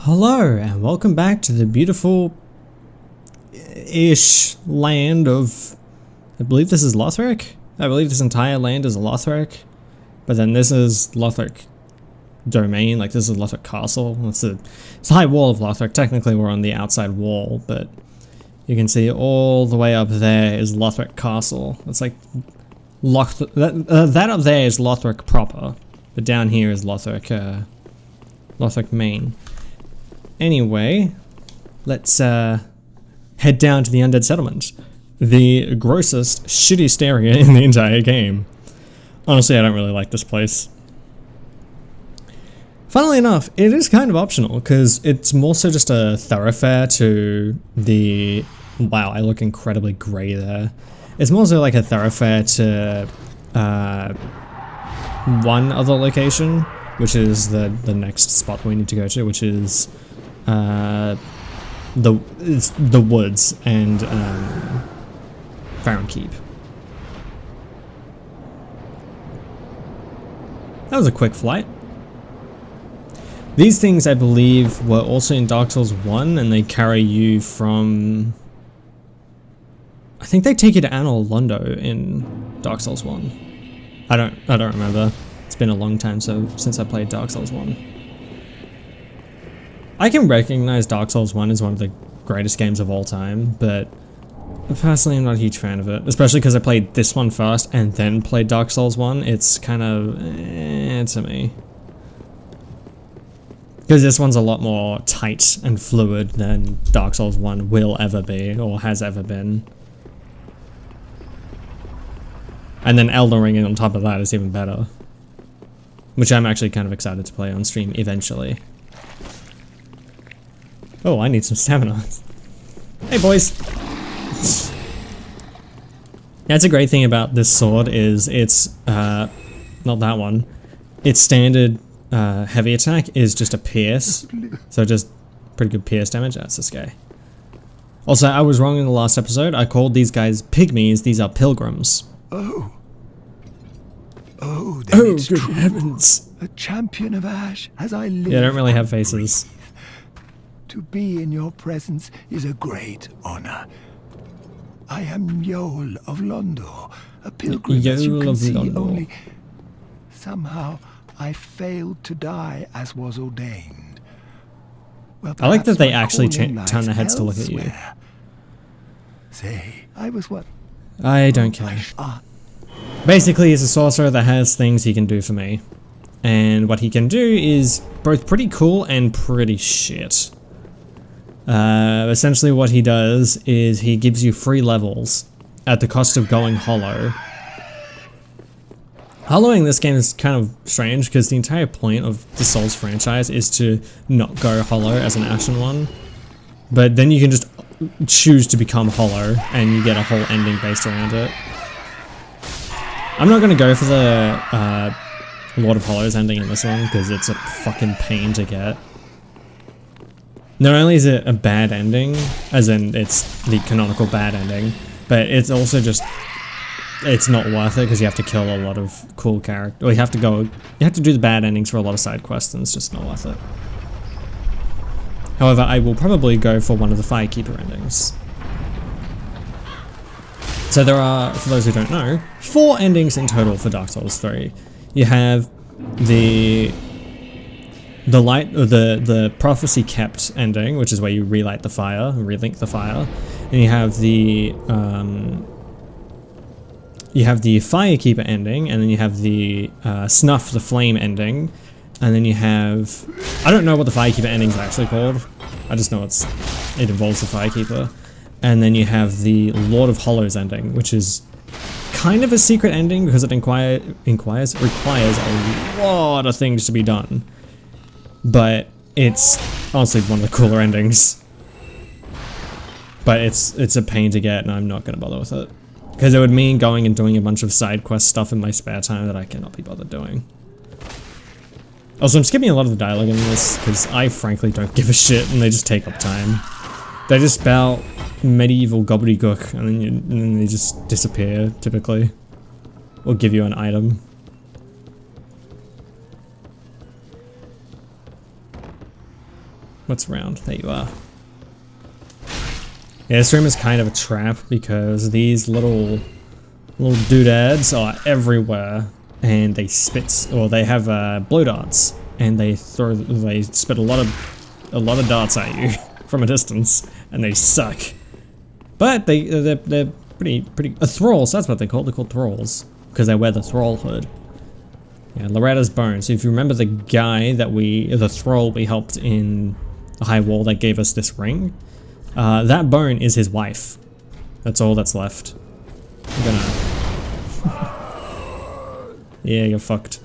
Hello and welcome back to the beautiful-ish land of, I believe this is Lothric? I believe this entire land is Lothric, but then this is Lothric domain, like this is Lothric castle. It's the high wall of Lothric. Technically we're on the outside wall, but you can see all the way up there is Lothric castle. It's like, that up there is Lothric proper, but down here is Lothric, Lothric main. Anyway, let's head down to the Undead Settlement. The grossest, shittiest area in the entire game. Honestly, I don't really like this place. Funnily enough, it is kind of optional, because it's more so just a thoroughfare to the... Wow, I look incredibly grey there. It's more so like a thoroughfare to one other location, which is the next spot we need to go to, which is... it's the woods and Farron Keep. That was a quick flight. These things, I believe, were also in Dark Souls 1, and they carry you from... I think they take you to Anor Londo in Dark Souls 1. I don't remember. It's been a long time since I played Dark Souls 1. I can recognize Dark Souls 1 as one of the greatest games of all time, but personally I'm not a huge fan of it. Especially because I played this one first and then played Dark Souls 1. It's kind of to me. Because this one's a lot more tight and fluid than Dark Souls 1 will ever be, or has ever been. And then Elden Ring on top of that is even better. Which I'm actually kind of excited to play on stream eventually. Oh, I need some stamina. Hey boys! That's a great thing about this sword is it's, not that one. Its standard heavy attack is just a pierce. So just pretty good pierce damage. That's this guy. Also, I was wrong in the last episode. I called these guys pygmies. These are pilgrims. Oh, then it's good true. heavens. A champion of Ash, as I live. Yeah, I don't really have faces. To be in your presence is a great honor. I am Yol of Londo, a pilgrim, as you Yol can of see, Londo. only somehow I failed to die as was ordained. Well, I like that perhaps they my actually calling turn their lies heads to look at you. elsewhere. Say, I was what? I don't care. Basically, he's a sorcerer that has things he can do for me. And what he can do is both pretty cool and pretty shit. Essentially what he does is he gives you free levels at the cost of going hollow. Hollowing this game is kind of strange because the entire point of the Souls franchise is to not go hollow as an Ashen one. But then you can just choose to become hollow and you get a whole ending based around it. I'm not going to go for the Lord of Hollows ending in this one because it's a fucking pain to get. Not only is it a bad ending, as in it's the canonical bad ending, but it's also just, it's not worth it because you have to kill a lot of cool characters, or you have to do the bad endings for a lot of side quests and it's just not worth it. However, I will probably go for one of the Firekeeper endings. So there are, for those who don't know, 4 endings in total for Dark Souls 3. You have the prophecy kept ending, which is where you relight the fire, relink the fire, and you have the Firekeeper ending, and then you have the snuff the flame ending, and then you have, I don't know what the Firekeeper ending is actually called. I just know it involves the Firekeeper, and then you have the Lord of Hollows ending, which is kind of a secret ending because it requires a lot of things to be done. But it's honestly one of the cooler endings. But it's a pain to get and I'm not going to bother with it. Because it would mean going and doing a bunch of side quest stuff in my spare time that I cannot be bothered doing. Also, I'm skipping a lot of the dialogue in this because I frankly don't give a shit and they just take up time. They just spout medieval gobbledygook and then they just disappear, typically. Or give you an item. What's around? There you are. Yeah, this room is kind of a trap because these little doodads are everywhere, and they spit, or they have blow darts, and they spit a lot of darts at you from a distance, and they suck. But they're pretty thralls. That's what they're called. They're called thralls because they wear the thrall hood. Yeah, Loretta's bones. So if you remember the guy that the thrall we helped in the high wall that gave us this ring, that bone is his wife. That's all that's left. I'm gonna... Yeah, you're fucked.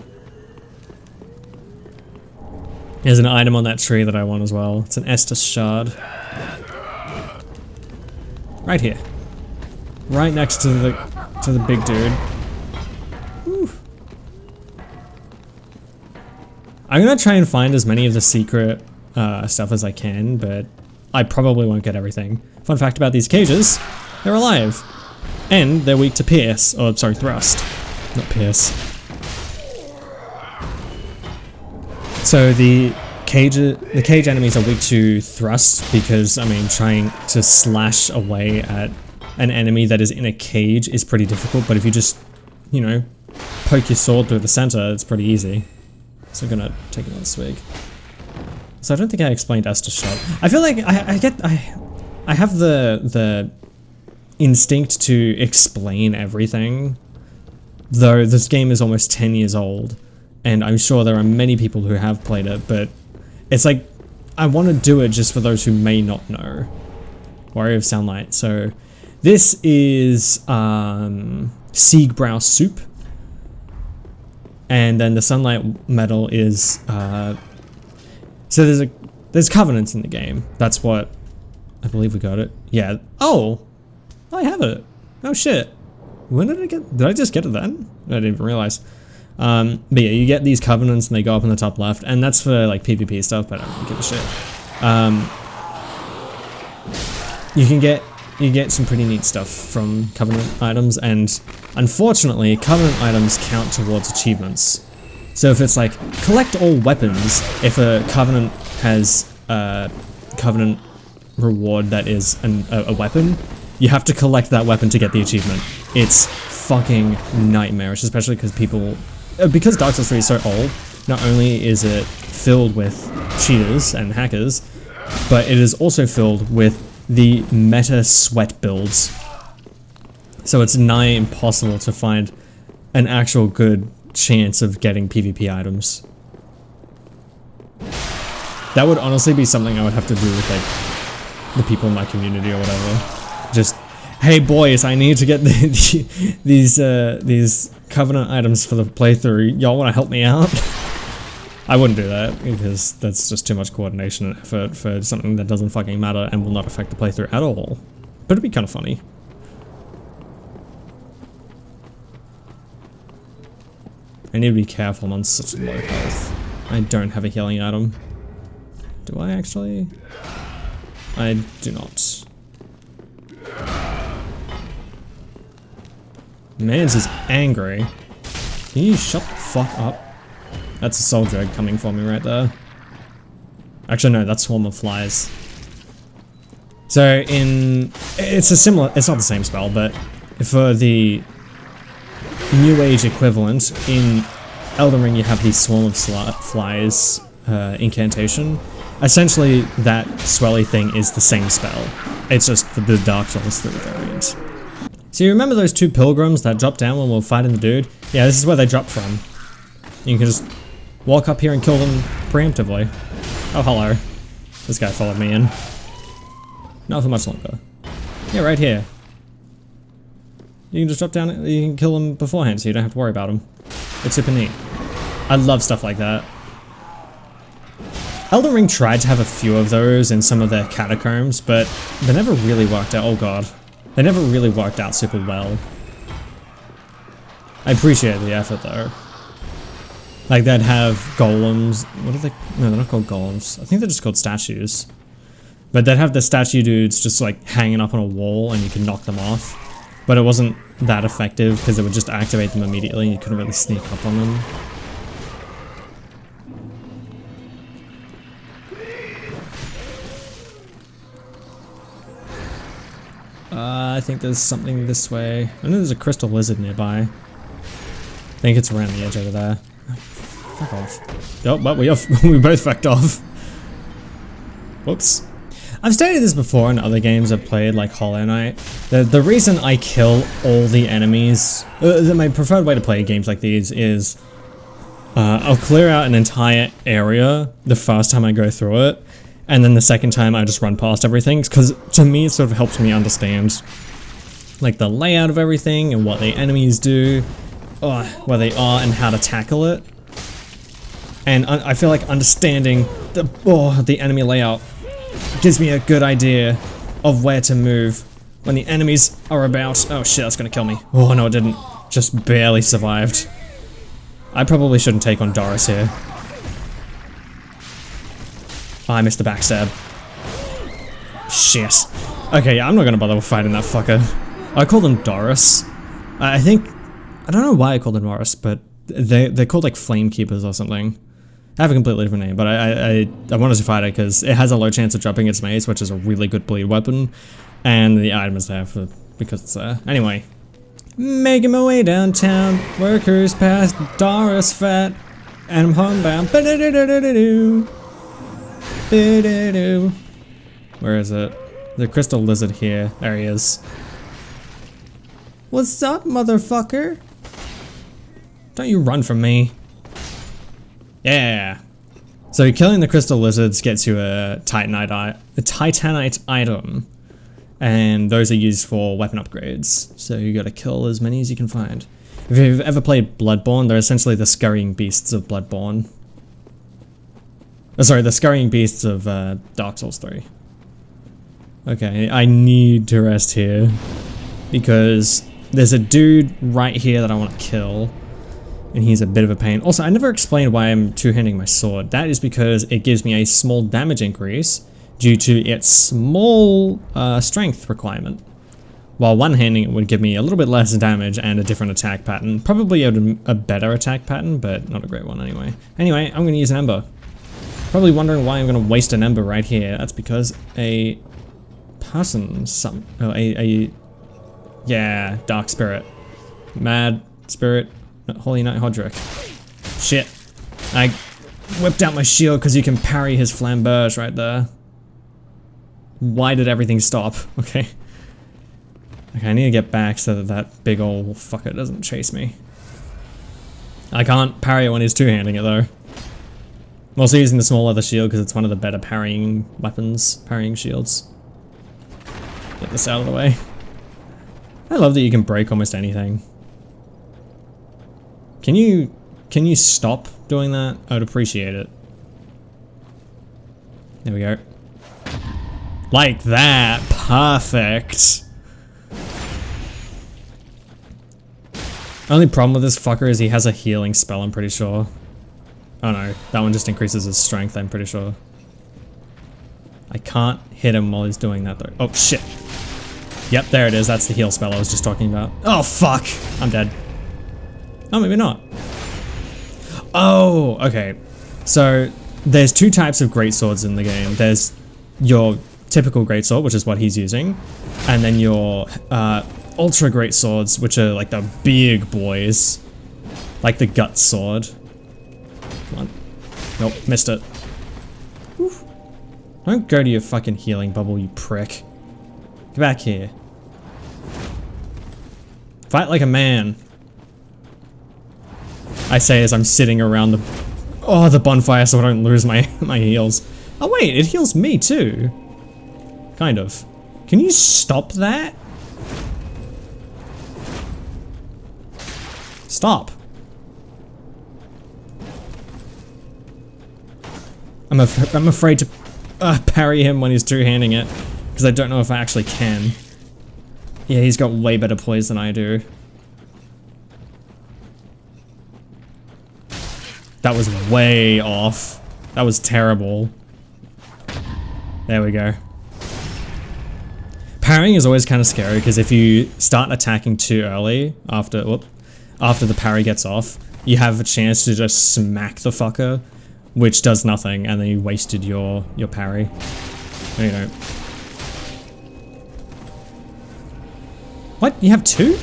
There's an item on that tree that I want as well. It's an Estus shard. Right here. Right next to the big dude. Whew. I'm gonna try and find as many of the secret stuff as I can, but I probably won't get everything. Fun fact about these cages, they're alive. And they're weak to pierce, or sorry, thrust. Not pierce. So the cage enemies are weak to thrust because, I mean, trying to slash away at an enemy that is in a cage is pretty difficult, but if you just, you know, poke your sword through the center, it's pretty easy. So I'm gonna take another swig. So I don't think I explained Estus shot. I feel like I have the instinct to explain everything, though this game is almost 10 years old, and I'm sure there are many people who have played it, but it's like, I want to do it just for those who may not know. Warrior of Soundlight. So this is Siegbrow soup, and then the Sunlight Medal is so there's covenants in the game. That's what I believe we got it. Yeah. Oh, I have it. Oh shit. When did I get? Did I just get it then? I didn't even realize. But yeah, you get these covenants and they go up in the top left, and that's for like PvP stuff, but I don't give a shit. You get some pretty neat stuff from covenant items, and unfortunately, covenant items count towards achievements. So if it's like collect all weapons, if a covenant has a covenant reward that is a weapon, you have to collect that weapon to get the achievement. It's fucking nightmarish, especially because Dark Souls 3 is so old. Not only is it filled with cheaters and hackers, but it is also filled with the meta sweat builds. So it's nigh impossible to find an actual good chance of getting PvP items. That would honestly be something I would have to do with like the people in my community or whatever. Just, hey boys, I need to get these covenant items for the playthrough. Y'all want to help me out? I wouldn't do that because that's just too much coordination and effort for something that doesn't fucking matter and will not affect the playthrough at all. But it'd be kind of funny. I need to be careful, I'm on such low health. I don't have a healing item. Do I actually? I do not. Mans is angry. Can you shut the fuck up? That's a soul drag coming for me right there. Actually no, that's Swarm of Flies. So it's not the same spell, but for the New Age equivalent, in Elden Ring you have the Swarm of Flies incantation. Essentially that swelly thing is the same spell. It's just for the Dark Souls 3 variant. So you remember those two pilgrims that dropped down when we were fighting the dude? Yeah, this is where they dropped from. You can just walk up here and kill them preemptively. Oh, hello. This guy followed me in. Not for much longer. Yeah, right here. You can just drop down, you can kill them beforehand so you don't have to worry about them. It's super neat. I love stuff like that. Elden Ring tried to have a few of those in some of their catacombs, but they never really worked out. Oh god. They never really worked out super well. I appreciate the effort though. Like they'd have golems. What are they? No, they're not called golems. I think they're just called statues. But they'd have the statue dudes just like hanging up on a wall and you can knock them off. But it wasn't that effective because it would just activate them immediately and you couldn't really sneak up on them. I think there's something this way. I know there's a crystal lizard nearby. I think it's around the edge over there. Oh, fuck off. Oh, well, we both fucked off. Whoops. I've stated this before in other games I've played, like Hollow Knight. The reason I kill all the enemies, my preferred way to play games like these is I'll clear out an entire area the first time I go through it, and then the second time I just run past everything, because to me it sort of helps me understand like the layout of everything and what the enemies do, where they are and how to tackle it. And I feel like understanding the enemy layout gives me a good idea of where to move when the enemies are about. Oh shit, that's gonna kill me. Oh no, it didn't. Just barely survived. I probably shouldn't take on Doris here. Oh, I missed the backstab. Shit. Okay, yeah, I'm not gonna bother fighting that fucker. I call them Doris. I don't know why I call them Doris, but they're called like Flame Keepers or something. I have a completely different name, but I wanted to fight it because it has a low chance of dropping its mace, which is a really good bleed weapon, and the item is there because it's there. Anyway, making my way downtown, workers past Doris Fat, and I'm homebound. Where is it? The crystal lizard here. There he is. What's up, motherfucker? Don't you run from me. Yeah. So killing the crystal lizards gets you a titanite item, and those are used for weapon upgrades. So you gotta kill as many as you can find. If you've ever played Bloodborne, they're essentially the scurrying beasts of Bloodborne. Oh, sorry, the scurrying beasts of Dark Souls 3. Okay, I need to rest here because there's a dude right here that I want to kill. And he's a bit of a pain. Also, I never explained why I'm two-handing my sword. That is because it gives me a small damage increase due to its small strength requirement. While one-handing it would give me a little bit less damage and a different attack pattern. Probably a better attack pattern, but not a great one anyway. Anyway, I'm going to use an ember. Probably wondering why I'm going to waste an ember right here. That's because a person, yeah, dark spirit. Mad spirit. Holy Knight Hodrick. Shit. I whipped out my shield because you can parry his flamberge right there. Why did everything stop? Okay. Okay, I need to get back so that that big old fucker doesn't chase me. I can't parry it when he's two-handing it though. I'm also using the small leather shield because it's one of the better parrying weapons, parrying shields. Get this out of the way. I love that you can break almost anything. Can you stop doing that? I would appreciate it. There we go. Like that. Perfect. Only problem with this fucker is he has a healing spell, I'm pretty sure. Oh no, that one just increases his strength, I'm pretty sure. I can't hit him while he's doing that though. Oh shit. Yep, there it is. That's the heal spell I was just talking about. Oh fuck. I'm dead. Oh, maybe not. Oh, okay. So there's two types of greatswords in the game. There's your typical greatsword, which is what he's using, and then your ultra greatswords, which are like the big boys, like the gut sword. Come on. Nope, missed it. Oof. Don't go to your fucking healing bubble, you prick. Get back here. Fight like a man. I say as I'm sitting around the bonfire so I don't lose my heals. Oh wait, it heals me too. Kind of. Can you stop that? Stop. I'm afraid to parry him when he's two-handing it because I don't know if I actually can. Yeah, he's got way better poise than I do. That was way off. That was terrible. There we go. Parrying is always kind of scary because if you start attacking too early after the parry gets off, you have a chance to just smack the fucker, which does nothing, and then you wasted your parry. There you go. What? You have 2?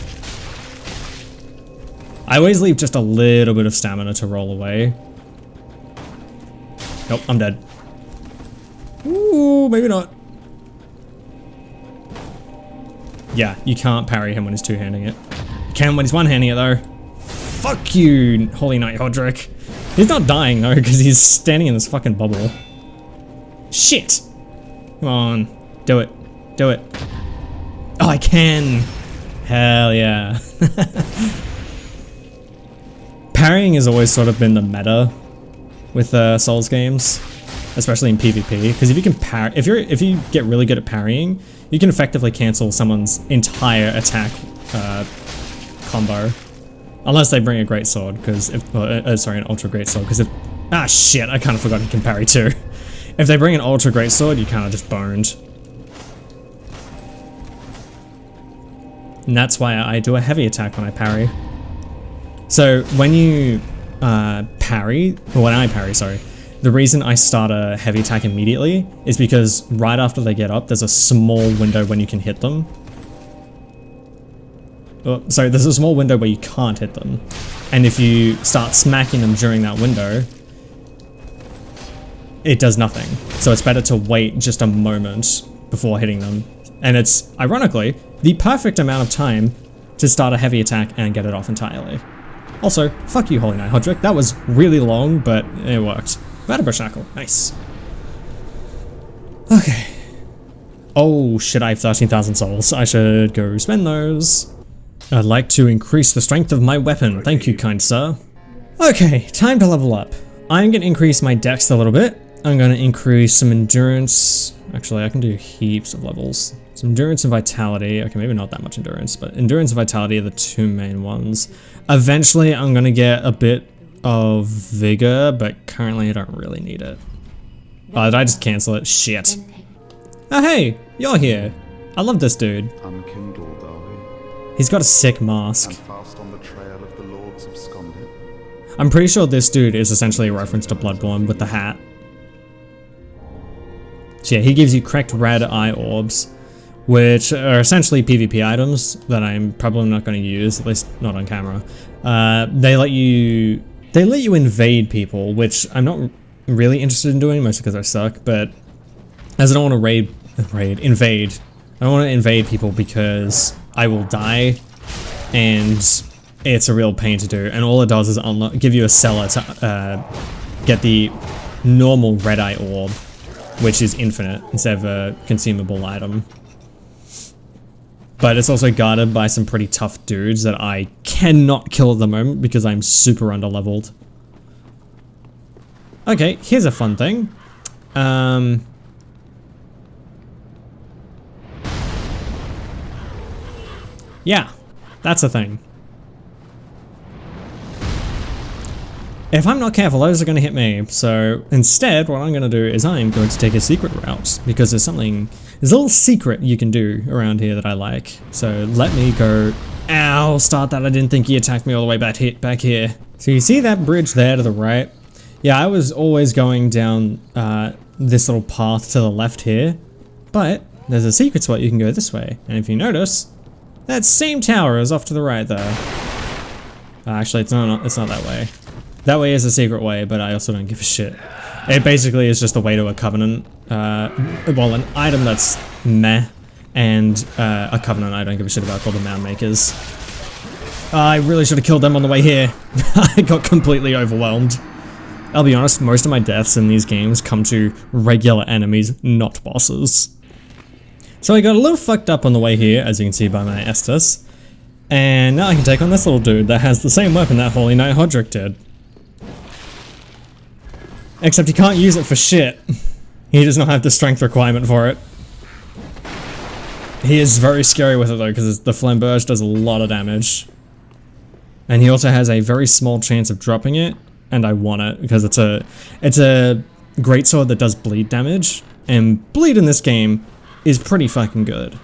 I always leave just a little bit of stamina to roll away. Nope, I'm dead. Ooh, maybe not. Yeah, you can't parry him when he's two-handing it. You can when he's one-handing it though. Fuck you, Holy Knight Hodrick. He's not dying though, because he's standing in this fucking bubble. Shit! Come on, do it. Do it. Oh, I can! Hell yeah. Parrying has always sort of been the meta with Souls games, especially in PvP, because if you can parry, if you get really good at parrying, you can effectively cancel someone's entire attack combo, unless they bring a great sword. Because if sorry, an ultra great sword. Because if shit, I kind of forgot you can parry too. If they bring an ultra great sword, you kind of just boned. And that's why I do a heavy attack when I parry. So when you parry, or when I parry, sorry, the reason I start a heavy attack immediately is because right after they get up, there's a small window when you can hit them. Oh, sorry, there's a small window where you can't hit them. And if you start smacking them during that window, it does nothing. So it's better to wait just a moment before hitting them. And it's, ironically, the perfect amount of time to start a heavy attack and get it off entirely. Also, fuck you, Holy Knight Hodrick. That was really long, but it worked. Vertebra Shackle, nice. Okay. Oh shit, I have 13,000 souls. I should go spend those. I'd like to increase the strength of my weapon. Thank you, kind sir. Okay, time to level up. I'm gonna increase my dex a little bit. I'm gonna increase some endurance. Actually, I can do heaps of levels. Some endurance and vitality. Okay, maybe not that much endurance, but endurance and vitality are the two main ones. Eventually, I'm gonna get a bit of vigor, but currently I don't really need it. Oh, did I just cancel it? Shit. Oh hey, you're here. I love this dude. Unkindled are we? He's got a sick mask. And fast on the trail of the lords absconded. I'm pretty sure this dude is essentially a reference to Bloodborne with the hat. So yeah, he gives you correct red eye orbs, which are essentially PvP items that I'm probably not going to use, at least not on camera. They let you invade people, which I'm not really interested in doing, mostly because I suck, but as I don't want to invade. I don't want to invade people because I will die, and it's a real pain to do, and all it does is give you a cellar to get the normal red eye orb, which is infinite instead of a consumable item. But it's also guarded by some pretty tough dudes that I cannot kill at the moment because I'm super underleveled. Okay, here's a fun thing. Yeah, that's a thing. If I'm not careful, those are going to hit me. So instead, what I'm going to do is I'm going to take a secret route, because there's a little secret you can do around here that I like. So let me go. Ow, start that. I didn't think he attacked me all the way back here. So you see that bridge there to the right? Yeah, I was always going down this little path to the left here, but there's a secret spot you can go this way. And if you notice, that same tower is off to the right there. Actually, it's not that way. That way is a secret way, but I also don't give a shit. It basically is just a way to a covenant. Well, an item that's meh, and a covenant I don't give a shit about called the Mound Makers. I really should have killed them on the way here. I got completely overwhelmed. I'll be honest, most of my deaths in these games come to regular enemies, not bosses. So I got a little fucked up on the way here, as you can see by my Estus. And now I can take on this little dude that has the same weapon that Holy Knight Hodrick did. Except he can't use it for shit. He does not have the strength requirement for it. He is very scary with it though, because the Flamberge does a lot of damage. And he also has a very small chance of dropping it, and I want it, because it's a greatsword that does bleed damage, and bleed in this game is pretty fucking good.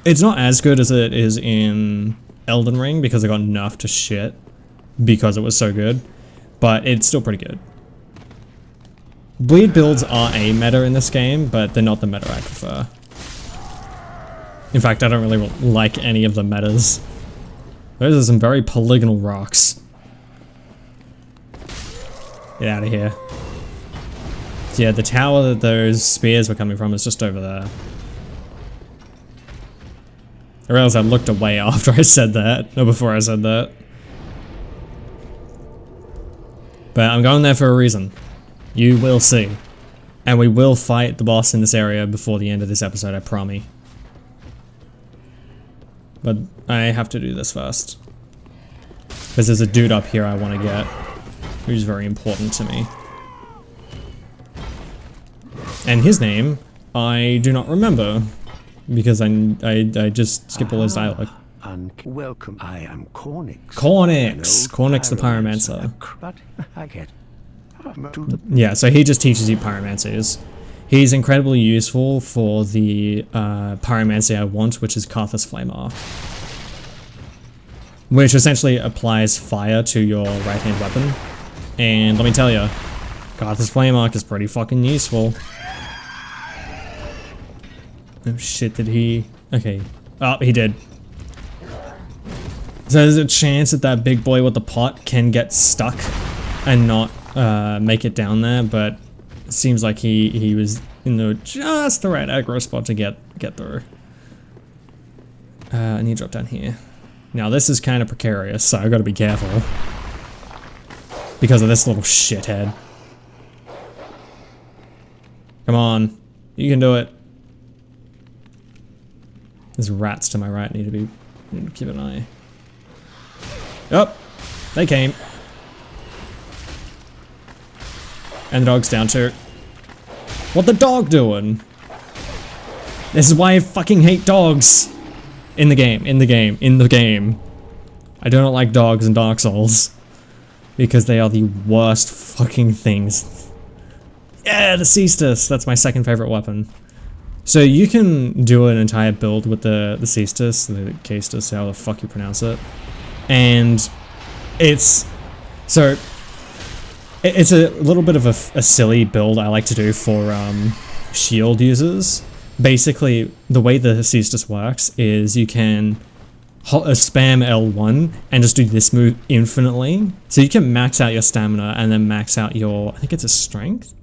It's not as good as it is in Elden Ring, because it got nerfed to shit, because it was so good, but it's still pretty good. Bleed builds are a meta in this game, but they're not the meta I prefer. In fact, I don't really like any of the metas. Those are some very polygonal rocks. Get out of here. So yeah, the tower that those spears were coming from is just over there. I realized I looked away after I said that, or before I said that. But I'm going there for a reason. You will see. And we will fight the boss in this area before the end of this episode, I promise. But I have to do this first. Because there's a dude up here I want to get, who's very important to me. And his name, I do not remember. Because I just skip all his dialogue. And welcome. I am Cornix. Cornix the Pyromancer. But I get. Yeah, so he just teaches you pyromancies. He's incredibly useful for the pyromancy I want, which is Karthus Flamar. Which essentially applies fire to your right-hand weapon. And let me tell you, Karthus Flamar is pretty fucking useful. Oh shit, did he? Okay. Oh, he did. So there's a chance that that big boy with the pot can get stuck and not make it down there, but it seems like he was in just the right aggro spot to get through. I need to drop down here. Now this is kind of precarious, so I gotta be careful. Because of this little shithead. Come on. You can do it. There's rats to my right, need to keep an eye. Oh! They came. And the dog's down too. What the dog doing? This is why I fucking hate dogs! In the game. I do not like dogs in Dark Souls. Because they are the worst fucking things. Yeah, the Cestus! That's my second favorite weapon. So you can do an entire build with the Cestus, the Castus, how the fuck you pronounce it. And it's a little bit of a silly build I like to do for shield users. Basically, the way the Cestus works is you can spam L1 and just do this move infinitely. So you can max out your stamina and then max out your, I think it's a strength?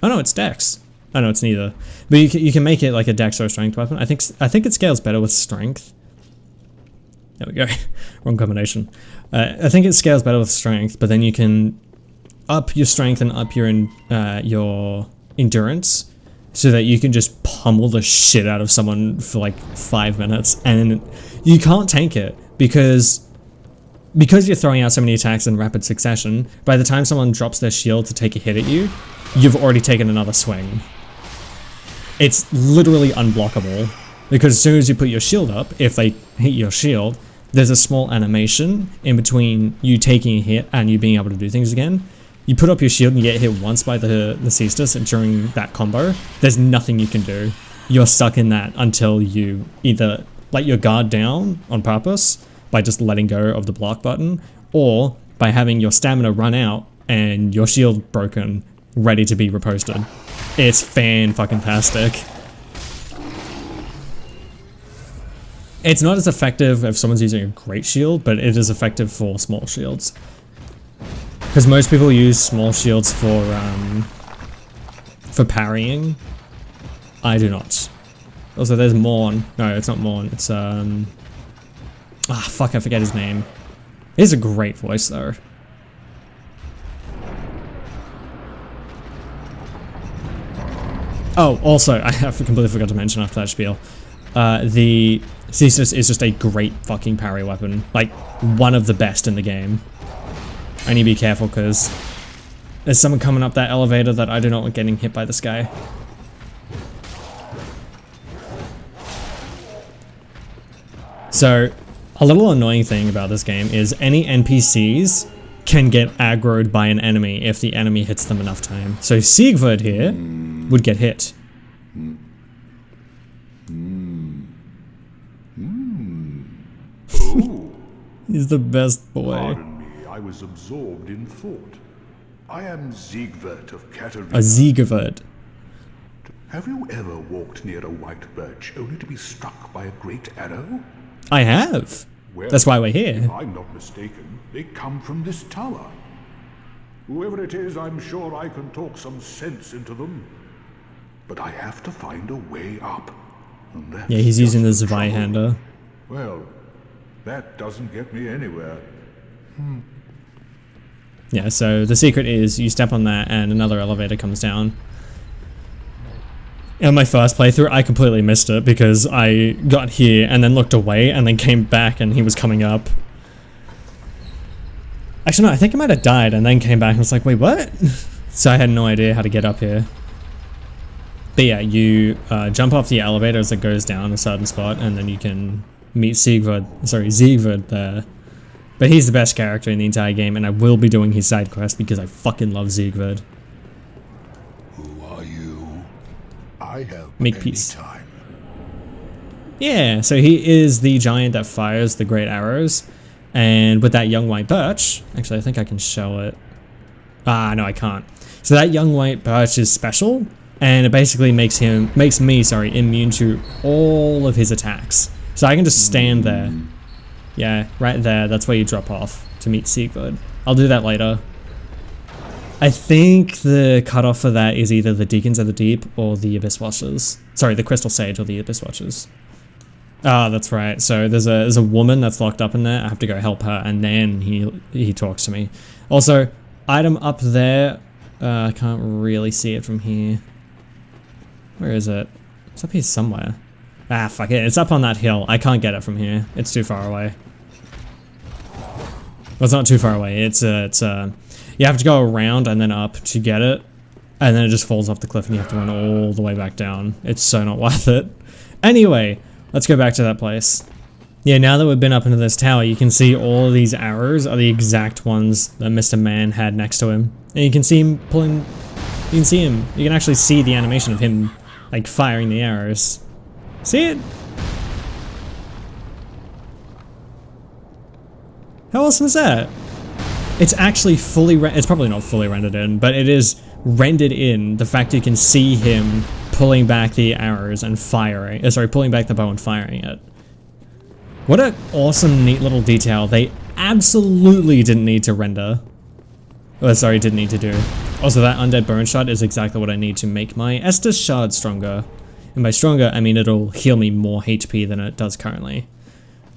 Oh no, it's dex. Oh no, it's neither. But you can make it like a dex or a strength weapon. I think it scales better with strength. There we go. Wrong combination. I think it scales better with strength, but then you can up your strength and up your endurance so that you can just pummel the shit out of someone for like 5 minutes, and you can't tank it because you're throwing out so many attacks in rapid succession. By the time someone drops their shield to take a hit at you, you've already taken another swing. It's literally unblockable because as soon as you put your shield up, if they hit your shield, there's a small animation in between you taking a hit and you being able to do things again. You put up your shield and you get hit once by the Cestus, and during that combo, there's nothing you can do. You're stuck in that until you either let your guard down on purpose by just letting go of the block button, or by having your stamina run out and your shield broken, ready to be riposted. It's fan-fucking-tastic. It's not as effective if someone's using a great shield, but it is effective for small shields. Because most people use small shields for parrying. I do not. Also, there's Morn. No, it's not Morn. It's fuck, I forget his name. He has a great voice though. Oh, also, I have completely forgot to mention after that spiel. The Cestus is just a great fucking parry weapon. Like, one of the best in the game. I need to be careful because there's someone coming up that elevator that I do not want getting hit by this guy. So, a little annoying thing about this game is any NPCs can get aggroed by an enemy if the enemy hits them enough time. So Siegfried here would get hit. He's the best boy. Pardon me, I was absorbed in thought. I am Siegward of Katarina. A Siegward. Have you ever walked near a white birch only to be struck by a great arrow? I have. Well, That's why we're here. if I'm not mistaken, they come from this tower. Whoever it is, I'm sure I can talk some sense into them. But I have to find a way up. And that's Yeah, he's using the just the trouble. Zweihander. Well, that doesn't get me anywhere. Yeah, so the secret is you step on that and another elevator comes down. In my first playthrough, I completely missed it because I got here and then looked away and then came back and he was coming up. Actually, no, I think I might have died and then came back and was like, wait, what? So I had no idea how to get up here. But yeah, you jump off the elevator as it goes down a certain spot and then you can meet Siegfried there. But he's the best character in the entire game and I will be doing his side quest because I fucking love Siegfried. Who are you? I help Make peace. anytime. Yeah, so he is the giant that fires the great arrows. And with that young white birch, actually I think I can show it. Ah, no I can't. So that young white birch is special and it basically makes me immune to all of his attacks. So I can just stand there. Yeah, right there, that's where you drop off to meet Siegfried. I'll do that later. I think the cutoff for that is either the Deacons of the Deep or the Abyss Watchers. Sorry, the Crystal Sage or the Abyss Watchers. Ah, that's right. So there's a woman that's locked up in there. I have to go help her, and then he talks to me. Also, item up there. I can't really see it from here. Where is it? It's up here somewhere. Ah, fuck it. It's up on that hill. I can't get it from here. It's too far away. Well, it's not too far away. It's you have to go around and then up to get it, and then it just falls off the cliff and you have to run all the way back down. It's so not worth it. Anyway, let's go back to that place. Yeah, now that we've been up into this tower, you can see all of these arrows are the exact ones that Mr. Man had next to him. And you can see him pulling, you can see him, you can actually see the animation of him, like, firing the arrows. See it? How awesome is that? It's actually fully, it's probably not fully rendered in, but it is rendered in, the fact you can see him pulling back the arrows and firing, pulling back the bow and firing it. What an awesome, neat little detail they absolutely didn't need to render. Oh, sorry, didn't need to do. Also, that undead bone shard is exactly what I need to make my Estus shard stronger. And by stronger, I mean it'll heal me more HP than it does currently.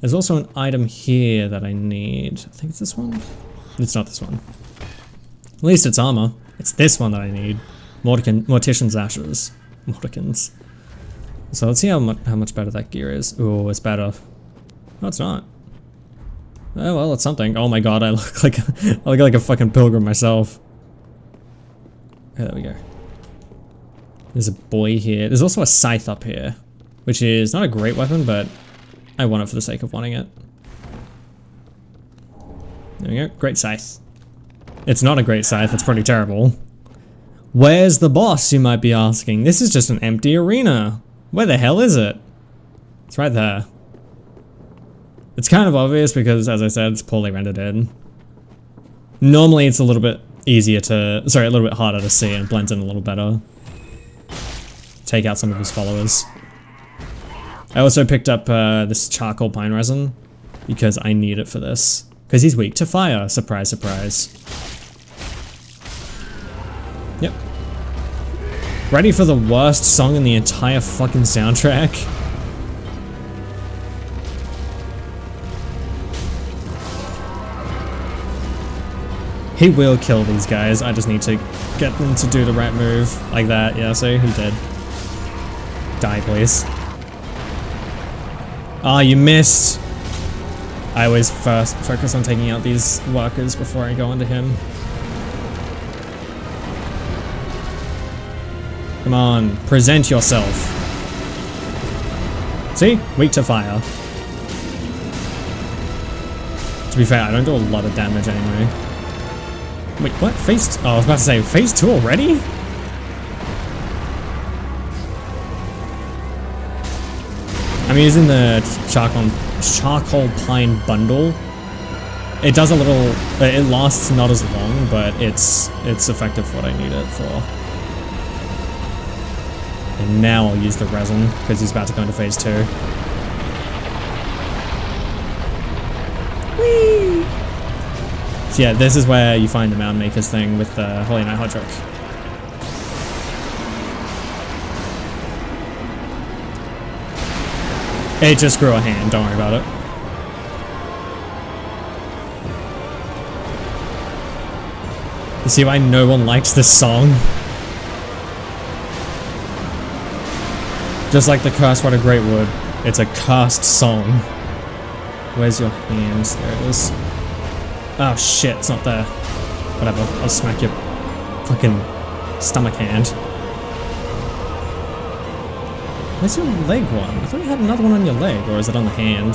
There's also an item here that I need. I think it's this one? It's not this one. At least it's armor. It's this one that I need. Mortician's Ashes. Mordicans. So let's see how much better that gear is. Oh, it's better. No, it's not. Oh, well, it's something. Oh my god, I look like a fucking pilgrim myself. Okay, there we go. There's a boy here. There's also a scythe up here, which is not a great weapon, but I want it for the sake of wanting it. There we go. Great scythe. It's not a great scythe. It's pretty terrible. Where's the boss, you might be asking? This is just an empty arena. Where the hell is it? It's right there. It's kind of obvious because, as I said, it's poorly rendered in. Normally it's a little bit easier to, a little bit harder to see and blends in a little better. Take out some of his followers. I also picked up this charcoal pine resin because I need it for this. Because he's weak to fire. Surprise, surprise. Yep. Ready for the worst song in the entire fucking soundtrack? He will kill these guys. I just need to get them to do the right move. Like that. Yeah, see? He did. Die, please. Ah, you missed! I always first focus on taking out these workers before I go into him. Come on, present yourself. See? Weak to fire. To be fair, I don't do a lot of damage anyway. Wait, what? Phase... Oh, I was about to say, phase 2 already? I'm using the charcoal pine bundle. It does a little... It lasts not as long, but it's effective for what I need it for. And now I'll use the resin, because he's about to go into phase 2. Whee! So yeah, this is where you find the Mound Makers thing with the Holy Knight Hodrick. It just grew a hand, don't worry about it. You see why no one likes this song? Just like the Cursed Rod of Greatwood, it's a cursed song. Where's your hands? There it is. Oh shit, it's not there. Whatever, I'll smack your fucking stomach hand. Where's your leg one? I thought you had another one on your leg, or is it on the hand?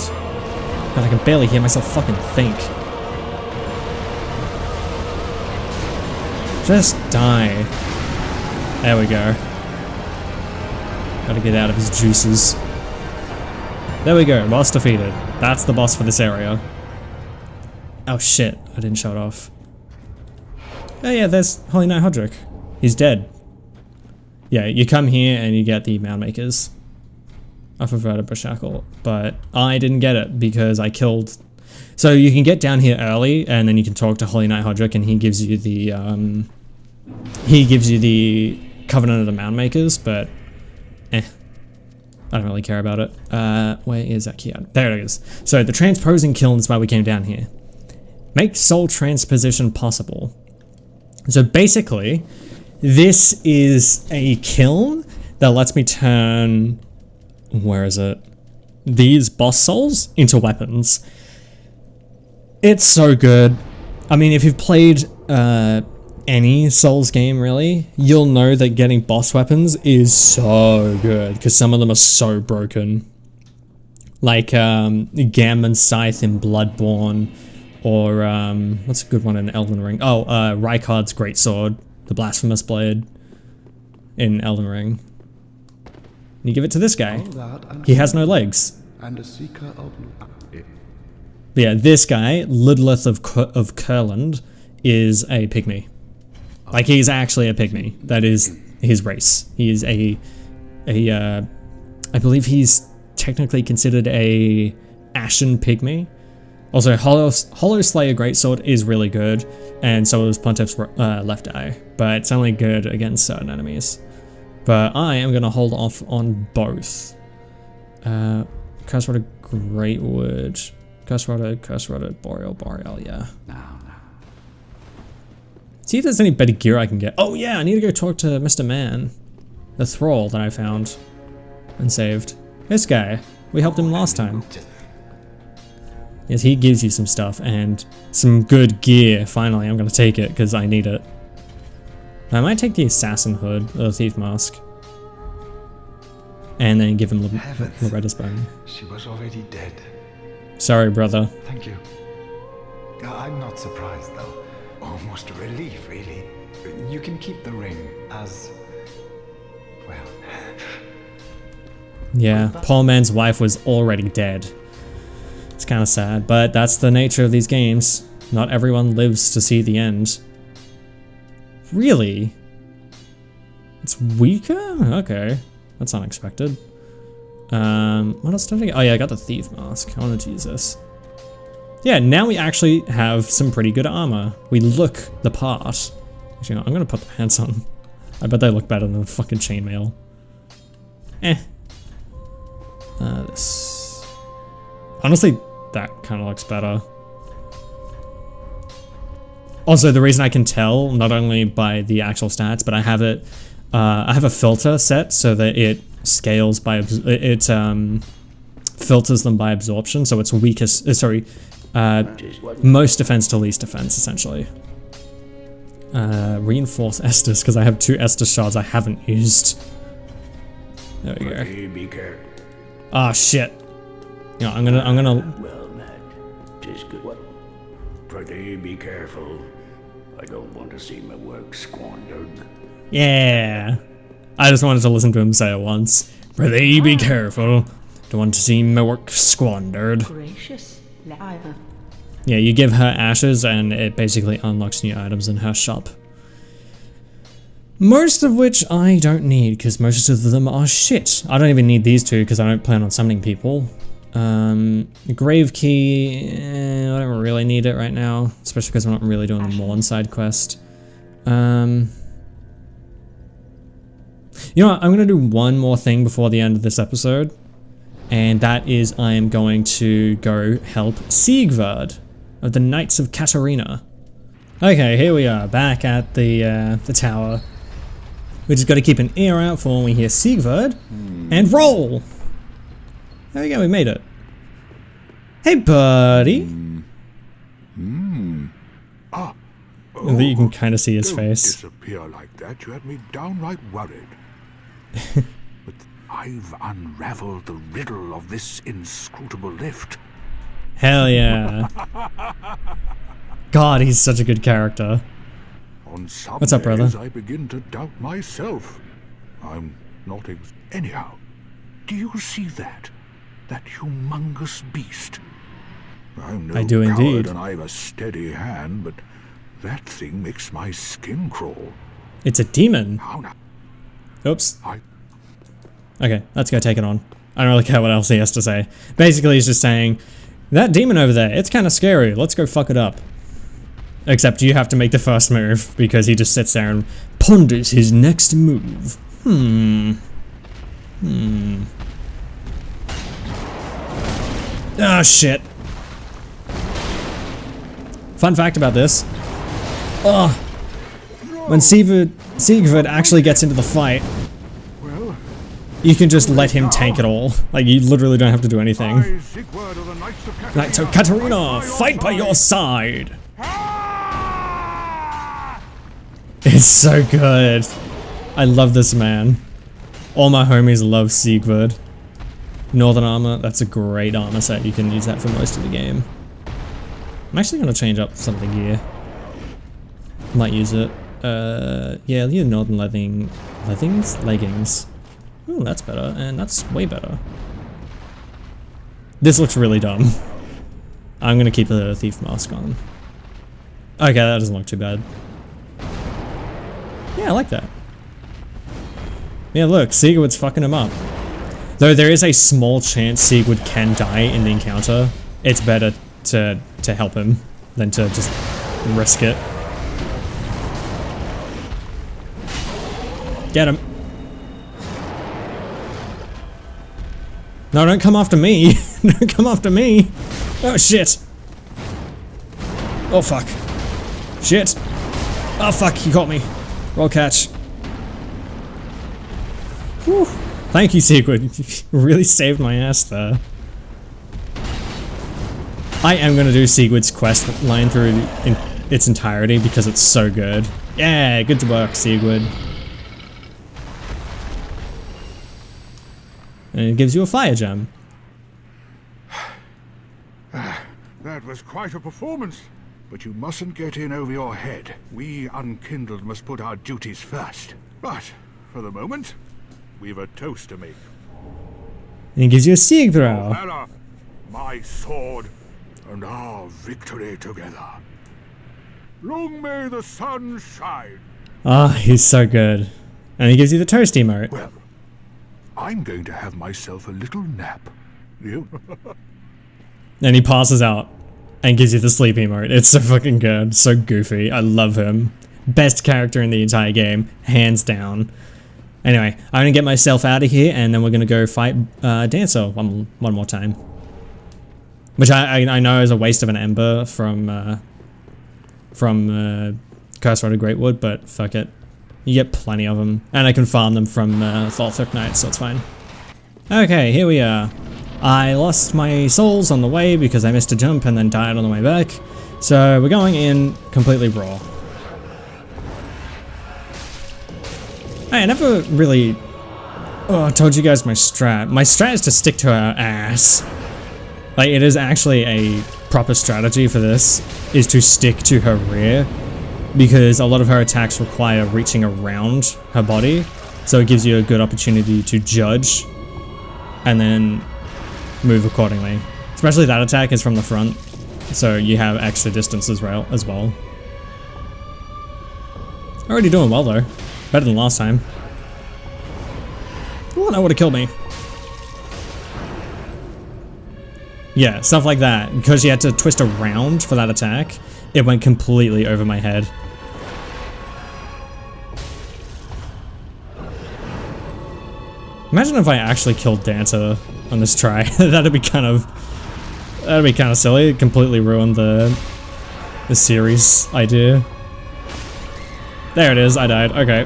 God, I can barely hear myself fucking think. Just die. There we go. Gotta get out of his juices. There we go, boss defeated. That's the boss for this area. Oh shit, I didn't show it off. Oh yeah, there's Holy Knight Hodrick. He's dead. Yeah, you come here and you get the Mound Makers off of Vertebra Shackle, but I didn't get it because I killed... So you can get down here early and then you can talk to Holy Knight Hodrick and he gives you the Covenant of the Mound Makers, but I don't really care about it. Where is that key? There it is. So the transposing kiln is why we came down here. Make soul transposition possible. So basically, this is a kiln that lets me turn, where is it? These boss souls into weapons. It's so good. I mean, if you've played any Souls game really, you'll know that getting boss weapons is so good because some of them are so broken. Like Gammon Scythe in Bloodborne, or what's a good one in Elden Ring? Oh, Rykard's Greatsword, the Blasphemous Blade in Elden Ring. And you give it to this guy. He has no legs. And a seeker of... But yeah, this guy, Lidleth of Kurland, is a pygmy. Like, he's actually a pygmy. That is his race. He is I believe he's technically considered a Ashen pygmy. Also, Hollow Slayer Greatsword is really good, and so is Pontiff's Left Eye, but it's only good against certain enemies. But I am going to hold off on both. Cursed Rod of Greatwood. Cursed Rod of Boreal, yeah. See if there's any better gear I can get. Oh yeah, I need to go talk to Mr. Man. The thrall that I found and saved. This guy. We helped him last time. Yes, he gives you some stuff and some good gear. Finally, I'm going to take it because I need it. I might take the Assassin Hood, or the Thief Mask. And then give him Loretta's Bone. She was already dead. Sorry, brother. Thank you. I'm not surprised, though. Almost a relief, really. You can keep the ring as... well... Yeah, poor man's wife was already dead. It's kind of sad, but that's the nature of these games. Not everyone lives to see the end. Really? It's weaker? Okay. That's unexpected. What else did I get? Oh yeah, I got the Thief Mask. I wanted to use this. Yeah, now we actually have some pretty good armor. We look the part. Actually, no, I'm gonna put the pants on. I bet they look better than the fucking chainmail. This... Honestly, that kind of looks better. Also, the reason I can tell, not only by the actual stats, but I have it, I have a filter set so that it scales by, filters them by absorption, so it's weakest, most defense to least defense, essentially. Reinforce Estus, because I have 2 Estus shards I haven't used. There we go. Be careful. Ah, shit. You know, I'm gonna... Well, Matt, just good. What? Pretty be careful. I don't want to see my work squandered. Yeah. I just wanted to listen to him say it once. Pretty be careful. Don't want to see my work squandered. Gracious. Yeah, you give her ashes and it basically unlocks new items in her shop. Most of which I don't need, because most of them are shit. I don't even need these two, because I don't plan on summoning people. The Grave Key, I don't really need it right now, especially because I'm not really doing the Morn side quest. You know what, I'm going to do one more thing before the end of this episode, and that is I am going to go help Siegvard of the Knights of Katarina. Okay, here we are, back at the tower. We just got to keep an ear out for when we hear Siegvard, and roll! There we go, we made it. Hey, buddy! And you can kind of see his face. Disappear like that, you had me downright worried. But I've unraveled the riddle of this inscrutable lift. Hell yeah. God, he's such a good character. On some What's up, brother? days I begin to doubt myself. I'm not anyhow. Do you see that? That humongous beast? I'm no I do coward indeed. and I've a steady hand, but that thing makes my skin crawl. It's a demon. How now? Oops. Okay, let's go take it on. I don't really care what else he has to say. Basically, he's just saying, that demon over there, it's kind of scary. Let's go fuck it up. Except you have to make the first move, because he just sits there and ponders his next move. Oh, shit. Fun fact about this. When Siegvard actually gets into the fight, you can just let him tank it all. Like, you literally don't have to do anything. Knights of Katarina, fight by your side! It's so good. I love this man. All my homies love Siegvard. Northern armor, that's a great armor set. You can use that for most of the game. I'm actually going to change up some of the gear. Might use it. Yeah, the Northern leggings. Ooh, that's better, and that's way better. This looks really dumb. I'm going to keep the Thief Mask on. Okay, that doesn't look too bad. Yeah, I like that. Yeah, look, Siegward's fucking him up. Though there is a small chance Siegward can die in the encounter, it's better to help him than to just risk it. Get him. No, don't come after me. Don't come after me. Oh, shit. Oh, fuck. Shit. Oh, fuck, he caught me. Roll catch. Whew. Thank you, Sigurd. You really saved my ass there. I am going to do Sigurd's quest line through in its entirety because it's so good. Yeah, good work, Sigurd. And it gives you a fire gem. That was quite a performance. But you mustn't get in over your head. We unkindled must put our duties first. But, for the moment, we've a toast to make. And it gives you a Siegbrow. Valor, my sword, and our victory together. Long may the sun shine. Ah, he's so good. And he gives you the toast emote. Well, I'm going to have myself a little nap. You? And he passes out and gives you the sleep emote. It's so fucking good. So goofy. I love him. Best character in the entire game. Hands down. Anyway, I'm gonna get myself out of here and then we're gonna go fight Dancer one more time. Which I know is a waste of an ember from Curse Rod of Greatwood, but fuck it. You get plenty of them. And I can farm them from Thorthric Knights, so it's fine. Okay, here we are. I lost my souls on the way because I missed a jump and then died on the way back. So we're going in completely raw. Hey, I never really... Oh, I told you guys my strat. My strat is to stick to her ass. Like, it is actually a proper strategy for this, is to stick to her rear. Because a lot of her attacks require reaching around her body. So it gives you a good opportunity to judge and then move accordingly. Especially that attack is from the front, so you have extra distance as well. Already doing well though. Better than last time. Oh, that would have killed me. Yeah, stuff like that. Because you had to twist around for that attack, it went completely over my head. Imagine if I actually killed Dancer on this try. That'd be kind of silly. It completely ruined the series idea. There it is. I died. Okay,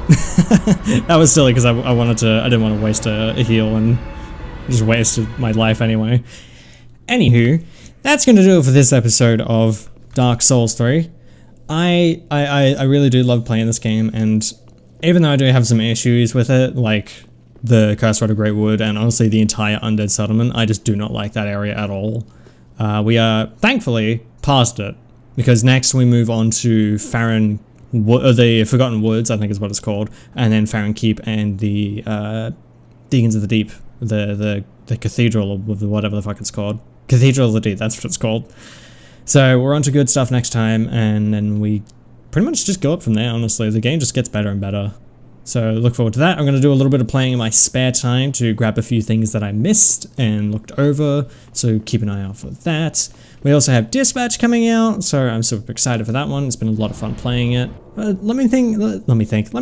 that was silly because I didn't want to waste a heal and just wasted my life anyway. Anywho, that's going to do it for this episode of Dark Souls 3. I really do love playing this game, and even though I do have some issues with it, like the Cursed Rod of Great Wood and honestly the entire Undead Settlement, I just do not like that area at all. We are thankfully past it, because next we move on to the Forgotten Woods, I think is what it's called, and then Farron Keep and the Deacons of the Deep, the Cathedral, or whatever the fuck it's called. Cathedral of the Deep, that's what it's called. So we're on to good stuff next time, and then we pretty much just go up from there, honestly. The game just gets better and better. So look forward to that. I'm going to do a little bit of playing in my spare time to grab a few things that I missed and looked over, so keep an eye out for that. We also have Dispatch coming out, so I'm super excited for that one. It's been a lot of fun playing it. Let me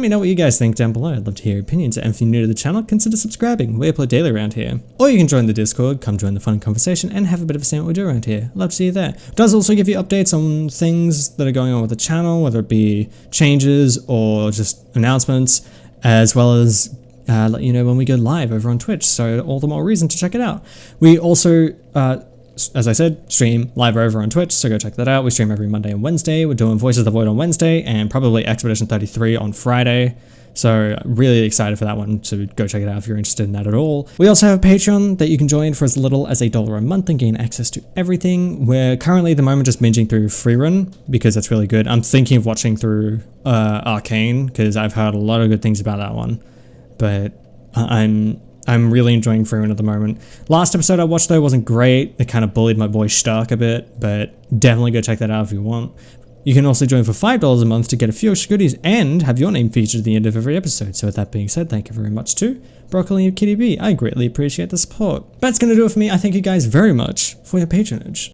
know what you guys think down below. I'd love to hear your opinions. And if you're new to the channel, consider subscribing. We upload daily around here. Or you can join the Discord, come join the fun conversation, and have a bit of a say what we do around here. I'd love to see you there. It does also give you updates on things that are going on with the channel, whether it be changes or just announcements, as well as let you know when we go live over on Twitch, so all the more reason to check it out. We also, as I said, stream live over on Twitch, so go check that out. We stream every Monday and Wednesday. We're doing Voices of the Void on Wednesday, and probably Expedition 33 on Friday. So really excited for that one, so go check it out if you're interested in that at all. We also have a Patreon that you can join for as little as $1 a month and gain access to everything. We're currently at the moment just binging through Freerun because that's really good. I'm thinking of watching through Arcane because I've heard a lot of good things about that one. But I'm really enjoying Freerun at the moment. Last episode I watched though wasn't great. It kind of bullied my boy Stark a bit, but definitely go check that out if you want. You can also join for $5 a month to get a few extra goodies and have your name featured at the end of every episode. So with that being said, thank you very much to Broccoli and Kitty B. I greatly appreciate the support. That's going to do it for me. I thank you guys very much for your patronage.